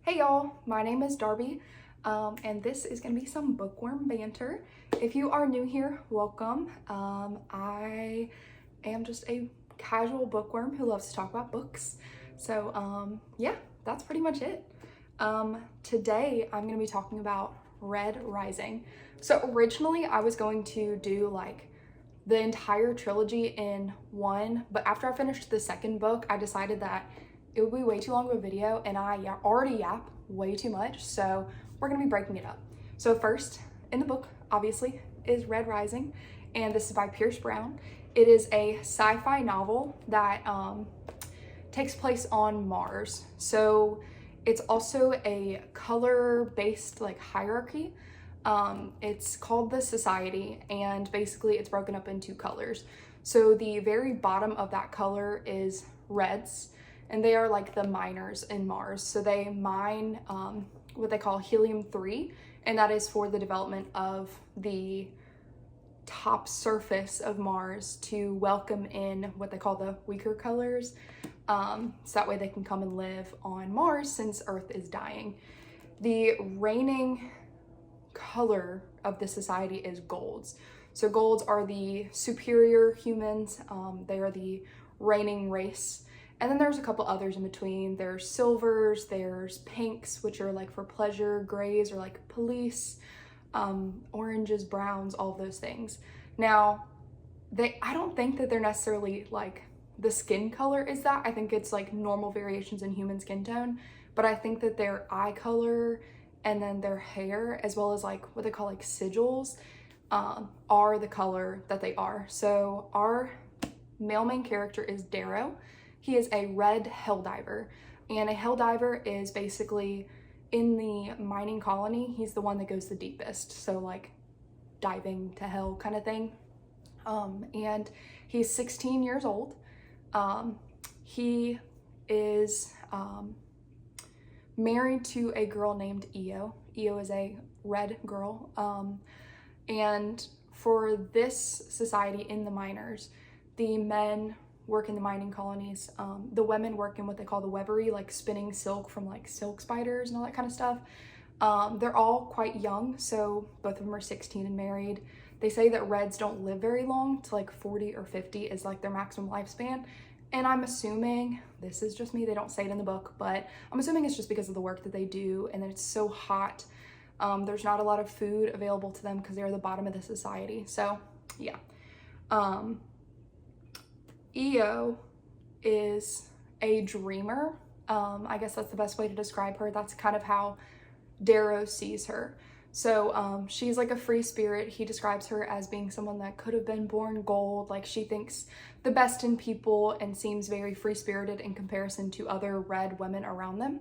Hey y'all, my name is Darby, and this is going to be some bookworm banter. If you are new here, welcome. I am just a casual bookworm who loves to talk about books. So yeah, that's pretty much it. Today I'm going to be talking about Red Rising. So originally I was going to do like the entire trilogy in one, but after I finished the second book, I decided that it would be way too long of a video and I already yap way too much, so we're gonna be breaking it up. So first in the book, obviously, is Red Rising, and this is by Pierce Brown. It is a sci-fi novel that takes place on Mars. So it's also a color-based like hierarchy. It's called the Society, and basically it's broken up into colors. So the very bottom of that color is reds, and they are like the miners in Mars. So they mine what they call helium-3, and that is for the development of the top surface of Mars to welcome in what they call the weaker colors. So that way they can come and live on Mars since Earth is dying. The reigning color of the society is golds. So golds are the superior humans. They are the reigning race. And then there's a couple others in between. There's silvers, there's pinks, which are like for pleasure, grays are like police, oranges, browns, all of those things. Now, I don't think that they're necessarily like the skin color is that. I think it's like normal variations in human skin tone, but I think that their eye color and then their hair, as well as like what they call like sigils, are the color that they are. So our male main character is Darrow. He is a red helldiver, and a helldiver is basically in the mining colony, he's the one that goes the deepest. So like diving to hell kind of thing. And he's 16 years old. He is married to a girl named Io. Io is a red girl. And for this society in the miners, the men work in the mining colonies. The women work in what they call the weavery, like spinning silk from like silk spiders and all that kind of stuff. They're all quite young, so both of them are 16 and married. They say that reds don't live very long, to like 40 or 50 is like their maximum lifespan. And I'm assuming, this is just me, they don't say it in the book, but I'm assuming it's just because of the work that they do and that it's so hot. There's not a lot of food available to them because they're the bottom of the society. So yeah. Io is a dreamer. I guess that's the best way to describe her. That's kind of how Darrow sees her. So she's like a free spirit. He describes her as being someone that could have been born gold. Like she thinks the best in people and seems very free-spirited in comparison to other red women around them.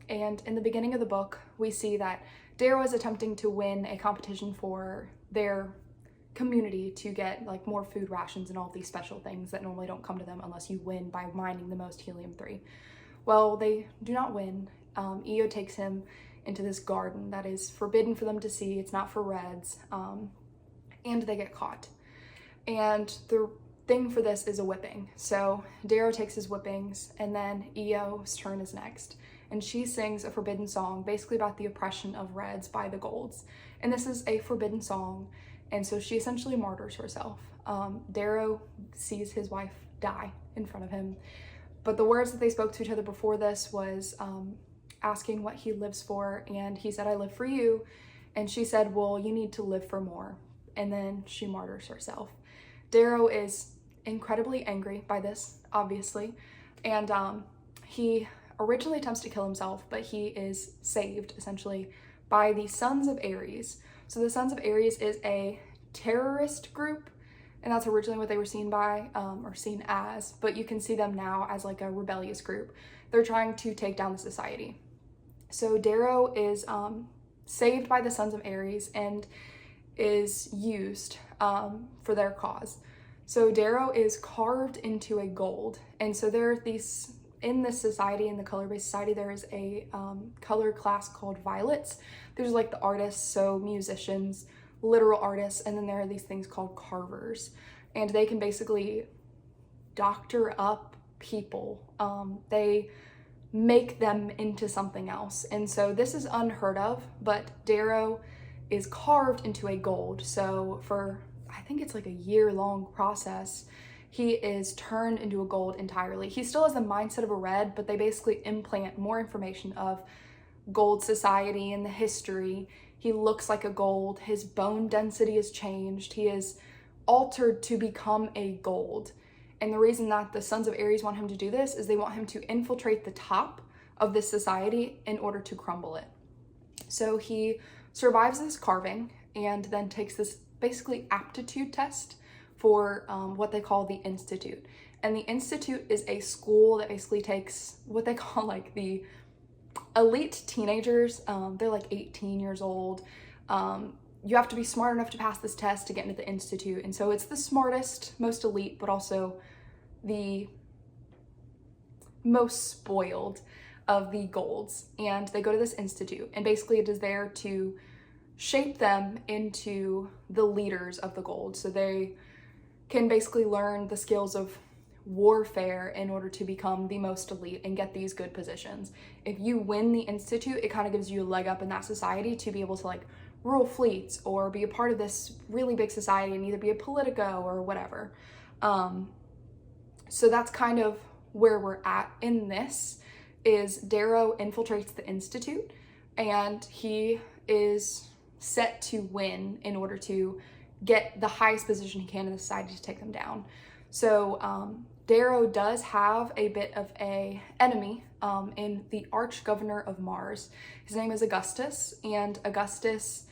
And in the beginning of the book, we see that Darrow is attempting to win a competition for their community to get like more food rations and all these special things that normally don't come to them unless you win by mining the most helium-3. Well, they do not win. Io takes him into this garden that is forbidden for them to see. It's not for reds, and they get caught. And the thing for this is a whipping. So Darrow takes his whippings, and then Io's turn is next. And she sings a forbidden song basically about the oppression of reds by the golds. And this is a forbidden song, and so she essentially martyrs herself. Darrow sees his wife die in front of him, but the words that they spoke to each other before this was asking what he lives for, and he said, "I live for you," and she said, "Well, you need to live for more," and then she martyrs herself. Darrow is incredibly angry by this, obviously, and he originally attempts to kill himself, but he is saved essentially by the Sons of Ares. So the Sons of Ares is a terrorist group, and that's originally what they were seen by, or seen as, but you can see them now as like a rebellious group. They're trying to take down the society. So Darrow is saved by the Sons of Ares and is used for their cause. So Darrow is carved into a gold, and so there are these, in this society, in the color-based society, there is a color class called violets. There's like the artists, so musicians, literal artists, and then there are these things called carvers, and they can basically doctor up people. They make them into something else. And so this is unheard of, but Darrow is carved into a gold. So for, I think it's like a year-long process, he is turned into a gold entirely. He still has the mindset of a red, but they basically implant more information of gold society and the history. He looks like a gold. His bone density is changed. He is altered to become a gold. And the reason that the Sons of Ares want him to do this is they want him to infiltrate the top of this society in order to crumble it. So he survives this carving and then takes this basically aptitude test for what they call the Institute. And the Institute is a school that basically takes what they call like the elite teenagers. They're like 18 years old. You have to be smart enough to pass this test to get into the Institute. And so it's the smartest, most elite, but also the most spoiled of the golds. And they go to this Institute, and basically it is there to shape them into the leaders of the gold. So they can basically learn the skills of warfare in order to become the most elite and get these good positions. If you win the Institute, it kind of gives you a leg up in that society to be able to like rule fleets or be a part of this really big society and either be a politico or whatever. So that's kind of where we're at in this, is Darrow infiltrates the Institute and he is set to win in order to get the highest position he can in the society to take them down. So Darrow does have a bit of a enemy in the Arch-Governor of Mars. His name is Augustus, and Augustus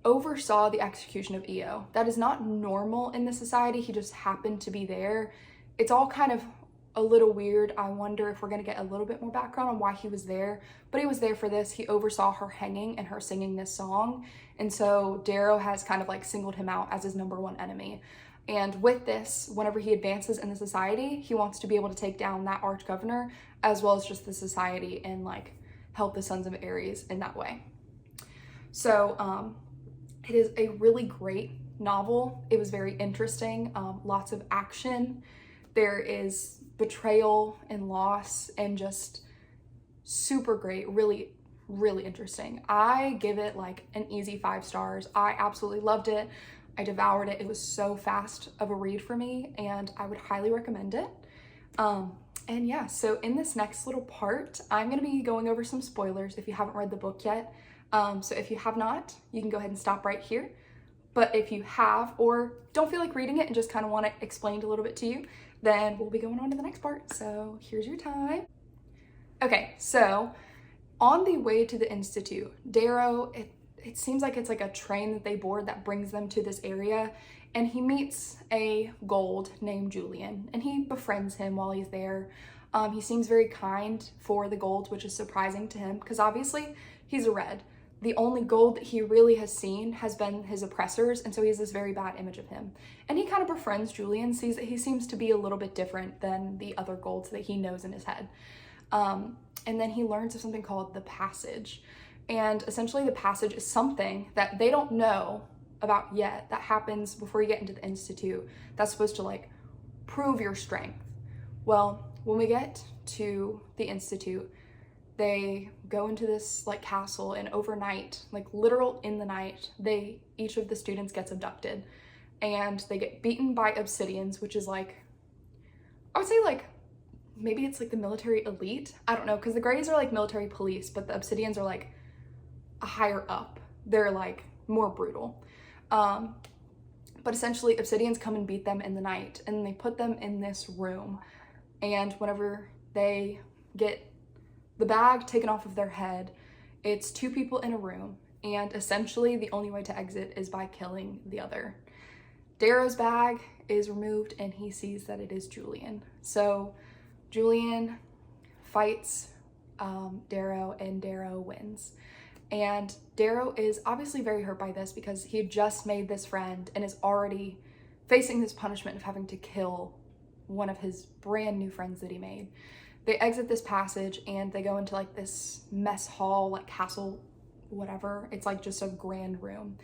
oversaw the execution of Io. That is not normal in the society. He just happened to be there. It's all kind of a little weird. I wonder if we're gonna get a little bit more background on why he was there, but he was there for this. He oversaw her hanging and her singing this song. And so Darrow has kind of like singled him out as his #1 enemy. And with this, whenever he advances in the society, he wants to be able to take down that Arch-Governor as well as just the society and like help the Sons of Ares in that way. So it is a really great novel. It was very interesting, lots of action. There is betrayal and loss and just super great, really, really interesting. I give it like an easy 5 stars. I absolutely loved it. I devoured it. It was so fast of a read for me and I would highly recommend it. And yeah, so in this next little part, I'm gonna be going over some spoilers if you haven't read the book yet. So if you have not, you can go ahead and stop right here. But if you have, or don't feel like reading it and just kind of want it explained a little bit to you, then we'll be going on to the next part. So here's your time. Okay, so on the way to the Institute, Darrow, it seems like it's like a train that they board that brings them to this area, and he meets a gold named Julian, and he befriends him while he's there. He seems very kind for the golds, which is surprising to him because obviously he's a red. The only gold that he really has seen has been his oppressors, and so he has this very bad image of him. And he kind of befriends Julian, sees that he seems to be a little bit different than the other golds that he knows in his head. And then he learns of something called the Passage. And essentially the Passage is something that they don't know about yet that happens before you get into the Institute that's supposed to like prove your strength. Well, when we get to the Institute, they go into this like castle, and overnight, like literal in the night, each of the students gets abducted and they get beaten by obsidians, which is like, I would say like, maybe it's like the military elite. I don't know, because the Greys are like military police, but the obsidians are like a higher up. They're like more brutal. But essentially obsidians come and beat them in the night, and they put them in this room. And whenever they get the bag taken off of their head, it's 2 people in a room, and essentially the only way to exit is by killing the other. Darrow's bag is removed and he sees that it is Julian. So Julian fights Darrow, and Darrow wins. And Darrow is obviously very hurt by this because he had just made this friend and is already facing this punishment of having to kill one of his brand new friends that he made. They exit this passage and they go into like this mess hall, like castle, whatever. It's like just a grand room.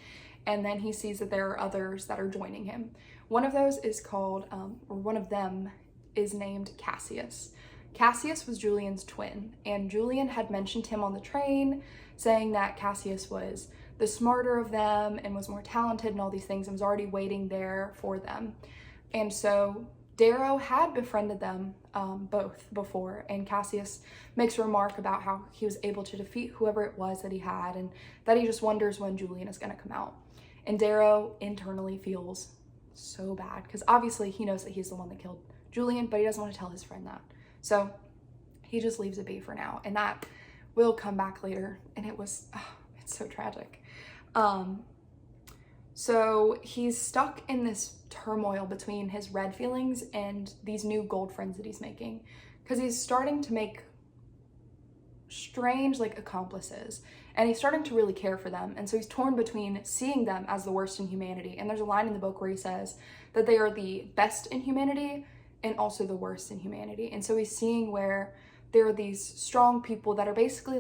And then he sees that there are others that are joining him. One of those is called, or one of them is named Cassius. Cassius was Julian's twin, and Julian had mentioned him on the train, saying that Cassius was the smarter of them and was more talented and all these things, and was already waiting there for them. And so Darrow had befriended them both before, and Cassius makes a remark about how he was able to defeat whoever it was that he had, and that he just wonders when Julian is going to come out. And Darrow internally feels so bad, because obviously he knows that he's the one that killed Julian, but he doesn't want to tell his friend that. So he just leaves it be for now, and that will come back later, and it's so tragic. So he's stuck in this turmoil between his red feelings and these new gold friends that he's making, because he's starting to make strange accomplices, and he's starting to really care for them. And so he's torn between seeing them as the worst in humanity, and there's a line in the book where he says that they are the best in humanity and also the worst in humanity. And so he's seeing where there are these strong people that are basically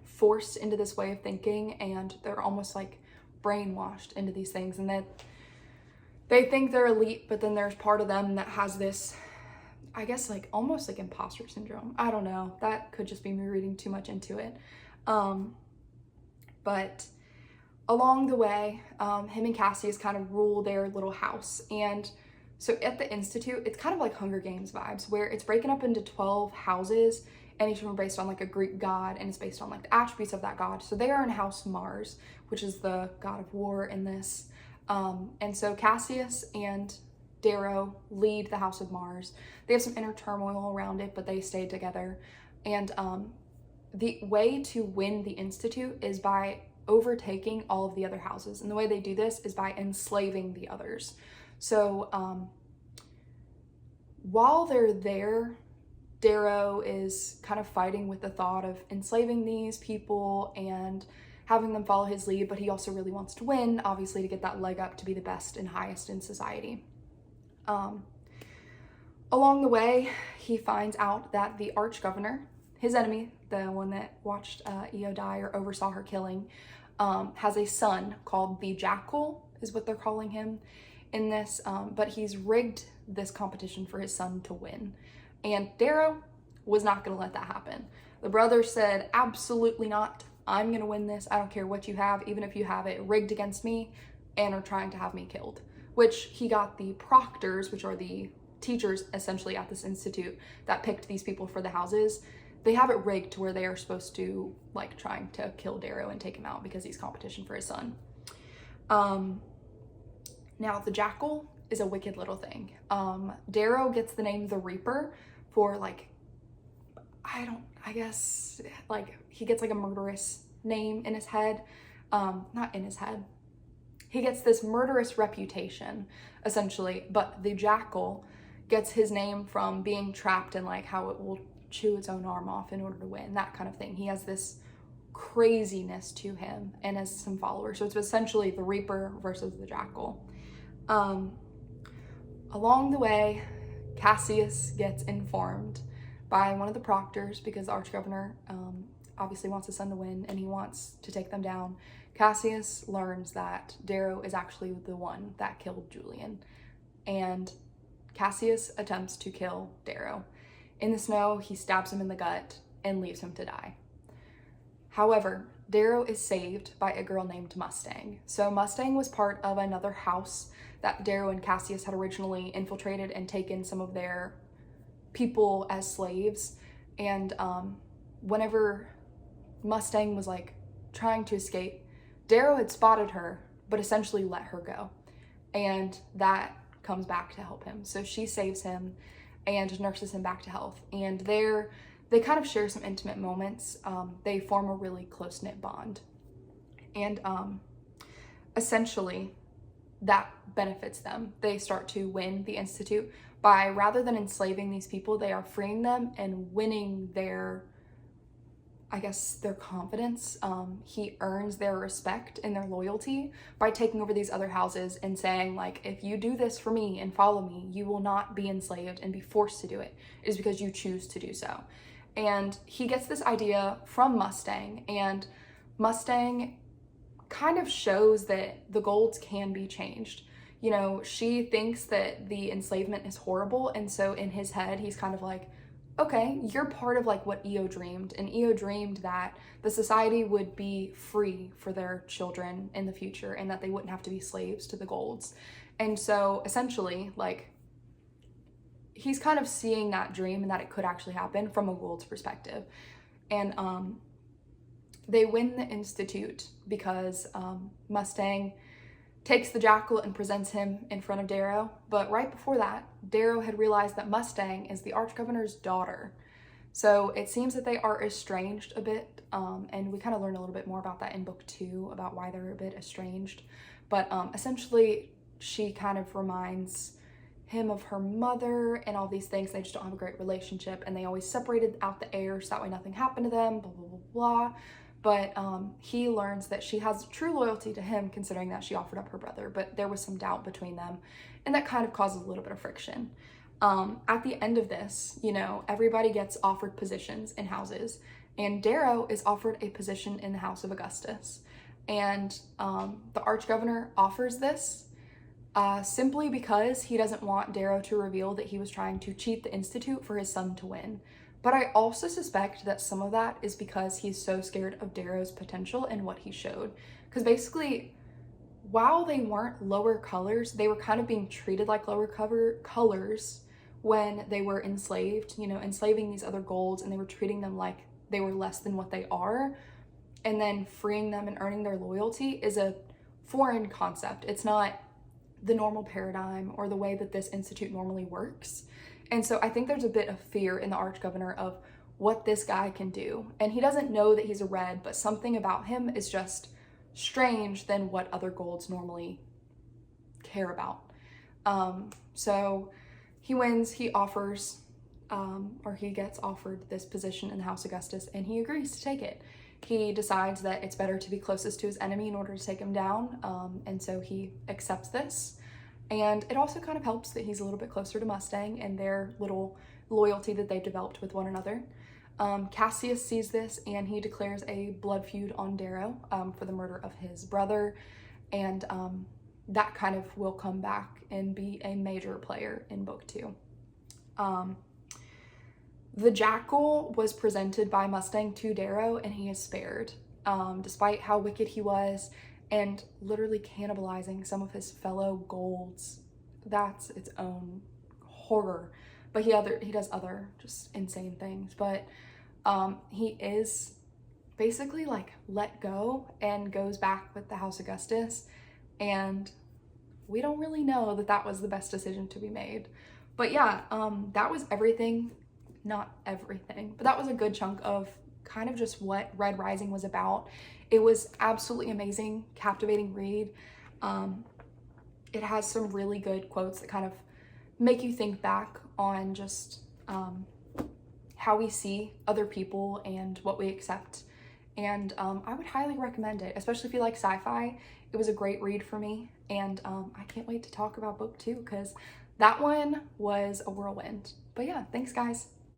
forced into this way of thinking, and they're almost brainwashed into these things, and that they think they're elite, but then there's part of them that has this, I guess, almost imposter syndrome. I don't know, that could just be me reading too much into it. But along the way, him and Cassius kind of rule their little house. And so at the Institute, it's kind of like Hunger Games vibes, where it's breaking up into 12 houses, and each of them are based on a Greek god, and it's based on the attributes of that god. So they are in House Mars, which is the god of war in this. And so Cassius and Darrow lead the House of Mars. They have some inner turmoil around it, but they stay together. And the way to win the Institute is by overtaking all of the other houses. And the way they do this is by enslaving the others. So while they're there, Darrow is kind of fighting with the thought of enslaving these people and having them follow his lead, but he also really wants to win, obviously, to get that leg up to be the best and highest in society. Along the way, he finds out that the arch-governor, his enemy, the one that watched Io die or oversaw her killing, has a son called the Jackal, is what they're calling him in this, but he's rigged this competition for his son to win. And Darrow was not going to let that happen. The brother said, absolutely not. I'm going to win this. I don't care what you have, even if you have it rigged against me and are trying to have me killed. Which he got the proctors, which are the teachers essentially at this institute that picked these people for the houses. They have it rigged to where they are supposed to trying to kill Darrow and take him out because he's competition for his son. Now the Jackal is a wicked little thing. Darrow gets the name the Reaper for he gets a murderous name in his head. Not in his head. He gets this murderous reputation, essentially, but the Jackal gets his name from being trapped in how it will chew its own arm off in order to win, that kind of thing. He has this craziness to him and has some followers. So it's essentially the Reaper versus the Jackal. Along the way, Cassius gets informed by one of the proctors, because the arch-governor obviously wants his son to win and he wants to take them down. Cassius learns that Darrow is actually the one that killed Julian, and Cassius attempts to kill Darrow. In the snow, he stabs him in the gut and leaves him to die. However, Darrow is saved by a girl named Mustang. So Mustang was part of another house that Darrow and Cassius had originally infiltrated and taken some of their people as slaves. And whenever Mustang was trying to escape, Darrow had spotted her, but essentially let her go. And that comes back to help him. So she saves him and nurses him back to health. And they kind of share some intimate moments. They form a really close-knit bond. And essentially, that benefits them. They start to win the Institute by, rather than enslaving these people, they are freeing them and winning their confidence. He earns their respect and their loyalty by taking over these other houses and saying, if you do this for me and follow me, you will not be enslaved and be forced to do it. It is because you choose to do so. And he gets this idea from Mustang, and Mustang kind of shows that the golds can be changed. You know, she thinks that the enslavement is horrible, and so in his head, he's kind of okay, you're part of like what Io dreamed, and Io dreamed that the society would be free for their children in the future and that they wouldn't have to be slaves to the golds. And so essentially, like, he's kind of seeing that dream and that it could actually happen from a gold's perspective. And they win the institute because Mustang takes the jackal and presents him in front of Darrow. But right before that, Darrow had realized that Mustang is the Archgovernor's daughter. So it seems that they are estranged a bit, and we kind of learn a little bit more about that in book 2, about why they're a bit estranged. But essentially, she kind of reminds him of her mother and all these things. They just don't have a great relationship, and they always separated out the heirs so that way nothing happened to them, blah, blah, blah, blah. But he learns that she has true loyalty to him, considering that she offered up her brother, but there was some doubt between them, and that kind of causes a little bit of friction. At the end of this, you know, everybody gets offered positions in houses, and Darrow is offered a position in the House of Augustus. And the Archgovernor offers this simply because he doesn't want Darrow to reveal that he was trying to cheat the Institute for his son to win. But I also suspect that some of that is because he's so scared of Darrow's potential and what he showed. Because basically, while they weren't lower colors, they were kind of being treated like lower colors when they were enslaved, you know, enslaving these other golds, and they were treating them like they were less than what they are. And then freeing them and earning their loyalty is a foreign concept. It's not the normal paradigm or the way that this institute normally works. And so I think there's a bit of fear in the Archgovernor of what this guy can do. And he doesn't know that he's a red, but something about him is just strange than what other golds normally care about. So he wins, he offers, or he gets offered this position in the House Augustus, and he agrees to take it. He decides that it's better to be closest to his enemy in order to take him down, and so he accepts this. And it also kind of helps that he's a little bit closer to Mustang and their little loyalty that they've developed with one another. Cassius sees this, and he declares a blood feud on Darrow for the murder of his brother, and that kind of will come back and be a major player in book 2. The jackal was presented by Mustang to Darrow, and he is spared, despite how wicked he was and literally cannibalizing some of his fellow golds. That's its own horror. But he does other just insane things. But he is basically like let go and goes back with the House Augustus, and we don't really know that that was the best decision to be made. But yeah, that was everything. Not everything, but that was a good chunk of kind of just what Red Rising was about. It was absolutely amazing, captivating read. It has some really good quotes that kind of make you think back on just how we see other people and what we accept. And I would highly recommend it, especially if you like sci-fi. It was a great read for me, and I can't wait to talk about book 2 because that one was a whirlwind. But yeah, thanks guys.